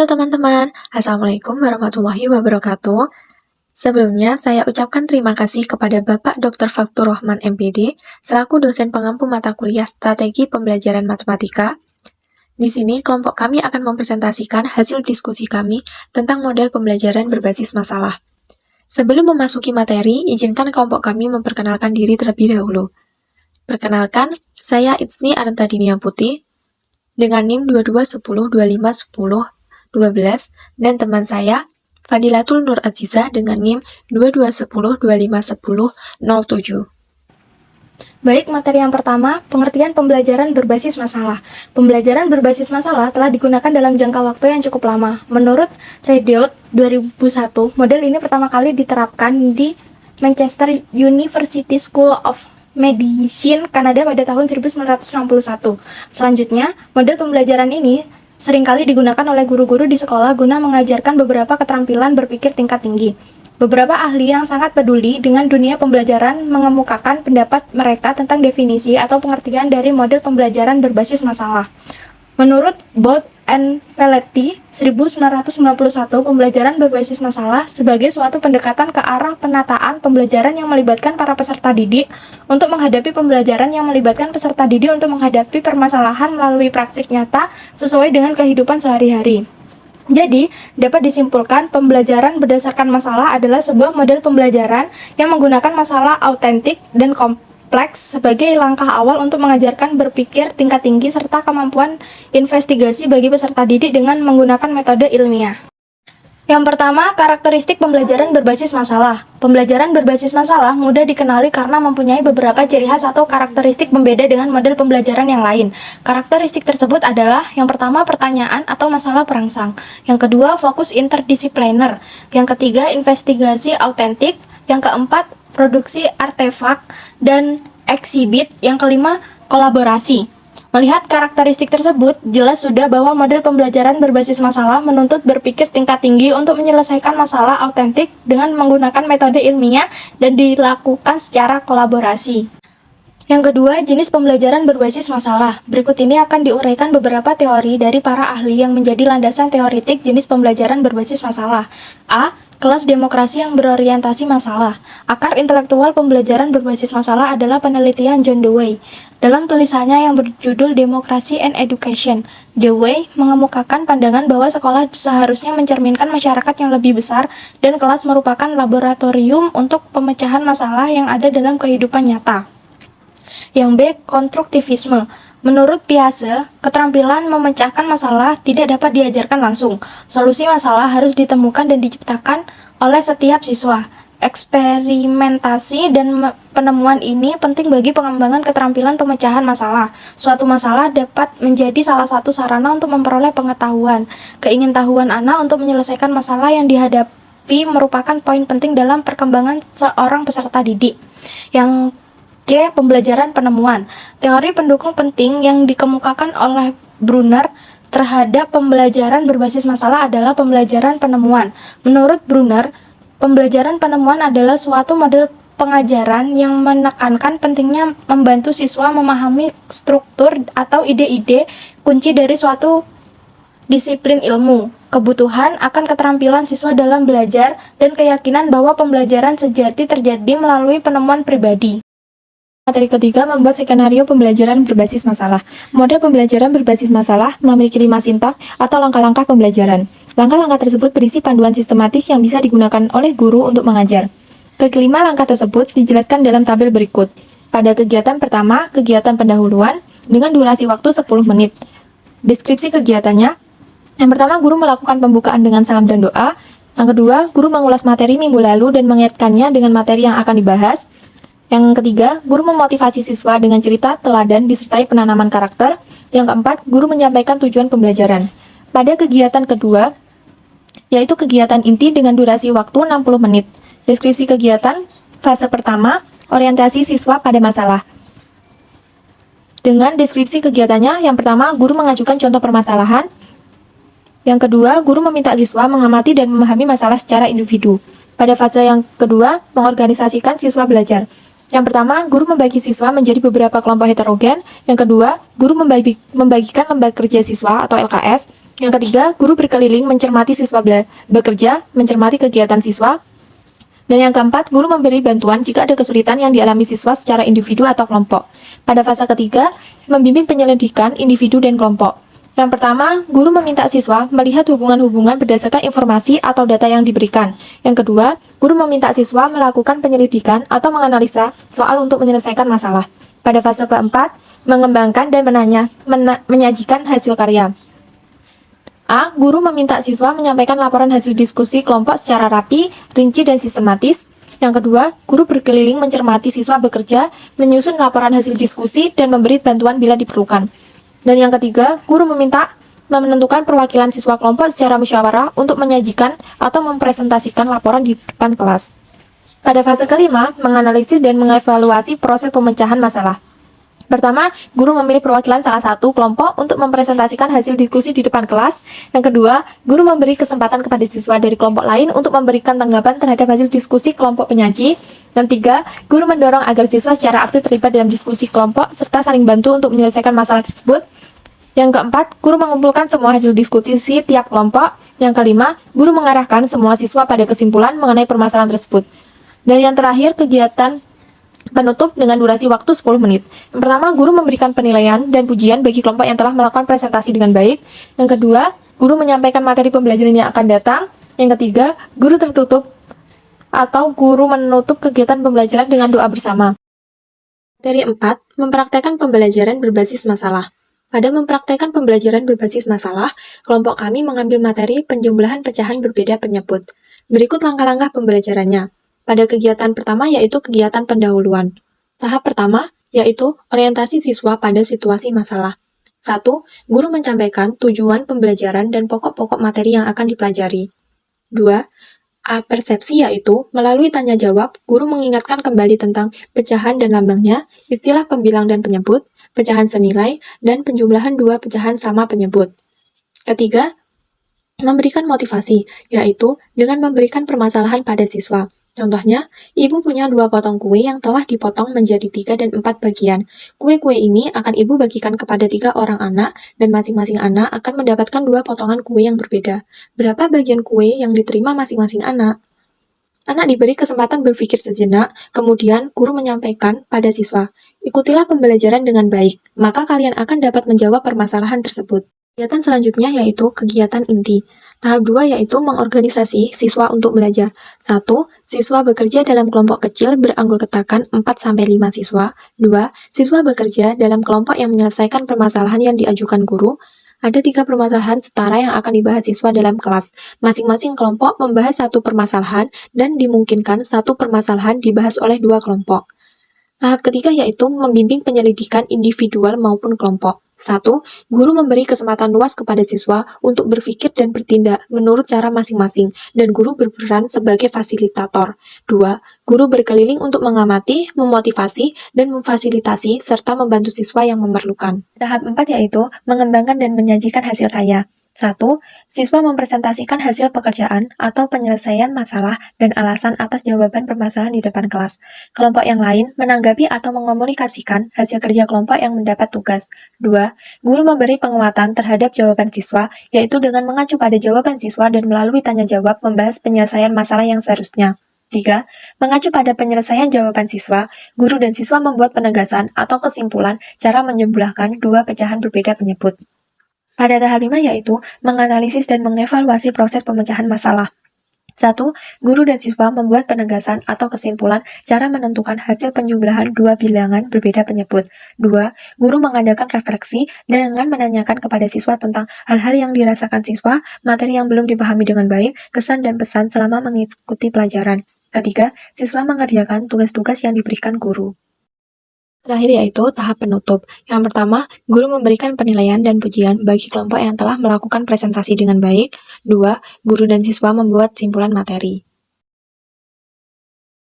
Halo teman-teman, Assalamualaikum warahmatullahi wabarakatuh. Sebelumnya, saya ucapkan terima kasih kepada Bapak Dr. Faktur Rahman MPD, selaku dosen pengampu mata kuliah Strategi Pembelajaran Matematika. Di sini, kelompok kami akan mempresentasikan hasil diskusi kami tentang model pembelajaran berbasis masalah. Sebelum memasuki materi, izinkan kelompok kami memperkenalkan diri terlebih dahulu. Perkenalkan, saya Itsni Arentadinia Putih, dengan NIM 2210251012 dan teman saya Fadilatul Nur Azizah dengan NIM 2210251007. Baik, materi yang pertama, pengertian pembelajaran berbasis masalah. Pembelajaran berbasis masalah telah digunakan dalam jangka waktu yang cukup lama. Menurut Reddiot 2001, model ini pertama kali diterapkan di Manchester University School of Medicine, Kanada pada tahun 1961. Selanjutnya, model pembelajaran ini seringkali digunakan oleh guru-guru di sekolah guna mengajarkan beberapa keterampilan berpikir tingkat tinggi. Beberapa ahli yang sangat peduli dengan dunia pembelajaran mengemukakan pendapat mereka tentang definisi atau pengertian dari model pembelajaran berbasis masalah. Menurut Bolt and Feletti 1991, pembelajaran berbasis masalah sebagai suatu pendekatan ke arah penataan pembelajaran yang melibatkan para peserta didik untuk menghadapi pembelajaran yang melibatkan peserta didik untuk menghadapi permasalahan melalui praktik nyata sesuai dengan kehidupan sehari-hari. Jadi, dapat disimpulkan pembelajaran berdasarkan masalah adalah sebuah model pembelajaran yang menggunakan masalah autentik dan kompleks sebagai langkah awal untuk mengajarkan berpikir tingkat tinggi serta kemampuan investigasi bagi peserta didik dengan menggunakan metode ilmiah. Yang pertama, karakteristik pembelajaran berbasis masalah. Pembelajaran berbasis masalah mudah dikenali karena mempunyai beberapa ciri khas atau karakteristik pembeda dengan model pembelajaran yang lain. Karakteristik tersebut adalah, yang pertama, pertanyaan atau masalah perangsang. Yang kedua, fokus interdisipliner. Yang ketiga, investigasi autentik. Yang keempat, produksi artefak dan eksibit. Yang kelima, kolaborasi. Melihat karakteristik tersebut, jelas sudah bahwa model pembelajaran berbasis masalah menuntut berpikir tingkat tinggi untuk menyelesaikan masalah autentik dengan menggunakan metode ilmiah dan dilakukan secara kolaborasi. Yang kedua, jenis pembelajaran berbasis masalah. Berikut ini akan diuraikan beberapa teori dari para ahli yang menjadi landasan teoritik jenis pembelajaran berbasis masalah. A. Kelas demokrasi yang berorientasi masalah. Akar intelektual pembelajaran berbasis masalah adalah penelitian John Dewey. Dalam tulisannya yang berjudul Democracy and Education, Dewey mengemukakan pandangan bahwa sekolah seharusnya mencerminkan masyarakat yang lebih besar dan kelas merupakan laboratorium untuk pemecahan masalah yang ada dalam kehidupan nyata. Yang B. Konstruktivisme. Menurut Piaget, keterampilan memecahkan masalah tidak dapat diajarkan langsung. Solusi masalah harus ditemukan dan diciptakan oleh setiap siswa. Eksperimentasi dan penemuan ini penting bagi pengembangan keterampilan pemecahan masalah. Suatu masalah dapat menjadi salah satu sarana untuk memperoleh pengetahuan. Keingintahuan anak untuk menyelesaikan masalah yang dihadapi merupakan poin penting dalam perkembangan seorang peserta didik. Yang C. Pembelajaran penemuan. Teori pendukung penting yang dikemukakan oleh Brunner terhadap pembelajaran berbasis masalah adalah pembelajaran penemuan. Menurut Brunner, pembelajaran penemuan adalah suatu model pengajaran yang menekankan pentingnya membantu siswa memahami struktur atau ide-ide kunci dari suatu disiplin ilmu, kebutuhan akan keterampilan siswa dalam belajar, dan keyakinan bahwa pembelajaran sejati terjadi melalui penemuan pribadi. Materi ketiga, membuat skenario pembelajaran berbasis masalah. Model pembelajaran berbasis masalah memiliki 5 sintak atau langkah-langkah pembelajaran. Langkah-langkah tersebut berisi panduan sistematis yang bisa digunakan oleh guru untuk mengajar. Kelima langkah tersebut dijelaskan dalam tabel berikut. Pada kegiatan pertama, kegiatan pendahuluan dengan durasi waktu 10 menit. Deskripsi kegiatannya. Yang pertama, guru melakukan pembukaan dengan salam dan doa. Yang kedua, guru mengulas materi minggu lalu dan mengaitkannya dengan materi yang akan dibahas. Yang ketiga, guru memotivasi siswa dengan cerita, teladan, disertai penanaman karakter. Yang keempat, guru menyampaikan tujuan pembelajaran. Pada kegiatan kedua, yaitu kegiatan inti dengan durasi waktu 60 menit. Deskripsi kegiatan, fase pertama, orientasi siswa pada masalah. Dengan deskripsi kegiatannya, yang pertama, guru mengajukan contoh permasalahan. Yang kedua, guru meminta siswa mengamati dan memahami masalah secara individu. Pada fase yang kedua, mengorganisasikan siswa belajar. Yang pertama, guru membagi siswa menjadi beberapa kelompok heterogen. Yang kedua, guru membagikan lembar kerja siswa atau LKS. Yang ketiga, guru berkeliling mencermati siswa bekerja, mencermati kegiatan siswa. Dan yang keempat, guru memberi bantuan jika ada kesulitan yang dialami siswa secara individu atau kelompok. Pada fase ketiga, membimbing penyelidikan individu dan kelompok. Yang pertama, guru meminta siswa melihat hubungan-hubungan berdasarkan informasi atau data yang diberikan. Yang kedua, guru meminta siswa melakukan penyelidikan atau menganalisa soal untuk menyelesaikan masalah. Pada fase keempat, mengembangkan dan menyajikan hasil karya. A. Guru meminta siswa menyampaikan laporan hasil diskusi kelompok secara rapi, rinci, dan sistematis. Yang kedua, guru berkeliling mencermati siswa bekerja, menyusun laporan hasil diskusi, dan memberi bantuan bila diperlukan. Dan yang ketiga, guru meminta menentukan perwakilan siswa kelompok secara musyawarah untuk menyajikan atau mempresentasikan laporan di depan kelas. Pada fase kelima, menganalisis dan mengevaluasi proses pemecahan masalah. Pertama, guru memilih perwakilan salah satu kelompok untuk mempresentasikan hasil diskusi di depan kelas. Yang kedua, guru memberi kesempatan kepada siswa dari kelompok lain untuk memberikan tanggapan terhadap hasil diskusi kelompok penyaji. Yang tiga, guru mendorong agar siswa secara aktif terlibat dalam diskusi kelompok serta saling bantu untuk menyelesaikan masalah tersebut. Yang keempat, guru mengumpulkan semua hasil diskusi tiap kelompok. Yang kelima, guru mengarahkan semua siswa pada kesimpulan mengenai permasalahan tersebut. Dan yang terakhir, kegiatan penutup dengan durasi waktu 10 menit. Yang pertama, guru memberikan penilaian dan pujian bagi kelompok yang telah melakukan presentasi dengan baik. Yang kedua, guru menyampaikan materi pembelajaran yang akan datang. Yang ketiga, guru tertutup atau guru menutup kegiatan pembelajaran dengan doa bersama. Materi 4, mempraktekkan pembelajaran berbasis masalah. Pada mempraktekkan pembelajaran berbasis masalah, kelompok kami mengambil materi penjumlahan pecahan berbeda penyebut. Berikut langkah-langkah pembelajarannya. Pada kegiatan pertama yaitu kegiatan pendahuluan. Tahap pertama yaitu orientasi siswa pada situasi masalah. 1. Guru menyampaikan tujuan pembelajaran dan pokok-pokok materi yang akan dipelajari. 2. Persepsi yaitu melalui tanya jawab, guru mengingatkan kembali tentang pecahan dan lambangnya, istilah pembilang dan penyebut, pecahan senilai, dan penjumlahan dua pecahan sama penyebut. Ketiga, memberikan motivasi, yaitu dengan memberikan permasalahan pada siswa. Contohnya, ibu punya 2 potong kue yang telah dipotong menjadi 3 dan 4 bagian. Kue-kue ini akan ibu bagikan kepada 3 orang anak, dan masing-masing anak akan mendapatkan 2 potongan kue yang berbeda. Berapa bagian kue yang diterima masing-masing anak? Anak diberi kesempatan berpikir sejenak, kemudian guru menyampaikan pada siswa, ikutilah pembelajaran dengan baik, maka kalian akan dapat menjawab permasalahan tersebut. Kegiatan selanjutnya yaitu kegiatan inti. Tahap 2 yaitu mengorganisasi siswa untuk belajar. 1. Siswa bekerja dalam kelompok kecil beranggotakan 4-5 siswa. 2. Siswa bekerja dalam kelompok yang menyelesaikan permasalahan yang diajukan guru. Ada 3 permasalahan setara yang akan dibahas siswa dalam kelas. Masing-masing kelompok membahas 1 permasalahan dan dimungkinkan 1 permasalahan dibahas oleh 2 kelompok. Tahap ketiga yaitu membimbing penyelidikan individual maupun kelompok. 1. Guru memberi kesempatan luas kepada siswa untuk berpikir dan bertindak menurut cara masing-masing, dan guru berperan sebagai fasilitator. 2. Guru berkeliling untuk mengamati, memotivasi, dan memfasilitasi, serta membantu siswa yang memerlukan. Tahap 4 yaitu mengembangkan dan menyajikan hasil karya. 1. Siswa mempresentasikan hasil pekerjaan atau penyelesaian masalah dan alasan atas jawaban permasalahan di depan kelas. Kelompok yang lain menanggapi atau mengomunikasikan hasil kerja kelompok yang mendapat tugas. 2. Guru memberi penguatan terhadap jawaban siswa, yaitu dengan mengacu pada jawaban siswa dan melalui tanya jawab membahas penyelesaian masalah yang seharusnya. 3. Mengacu pada penyelesaian jawaban siswa, guru dan siswa membuat penegasan atau kesimpulan cara menjumlahkan 2 pecahan berbeda penyebut. Pada tahap 5 yaitu menganalisis dan mengevaluasi proses pemecahan masalah. 1. Guru dan siswa membuat penegasan atau kesimpulan cara menentukan hasil penjumlahan 2 bilangan berbeda penyebut. 2. Guru mengadakan refleksi dengan menanyakan kepada siswa tentang hal-hal yang dirasakan siswa, materi yang belum dipahami dengan baik, kesan dan pesan selama mengikuti pelajaran. Ketiga, siswa mengerjakan tugas-tugas yang diberikan guru. Terakhir yaitu tahap penutup. Yang pertama, guru memberikan penilaian dan pujian bagi kelompok yang telah melakukan presentasi dengan baik. 2. Guru dan siswa membuat simpulan materi.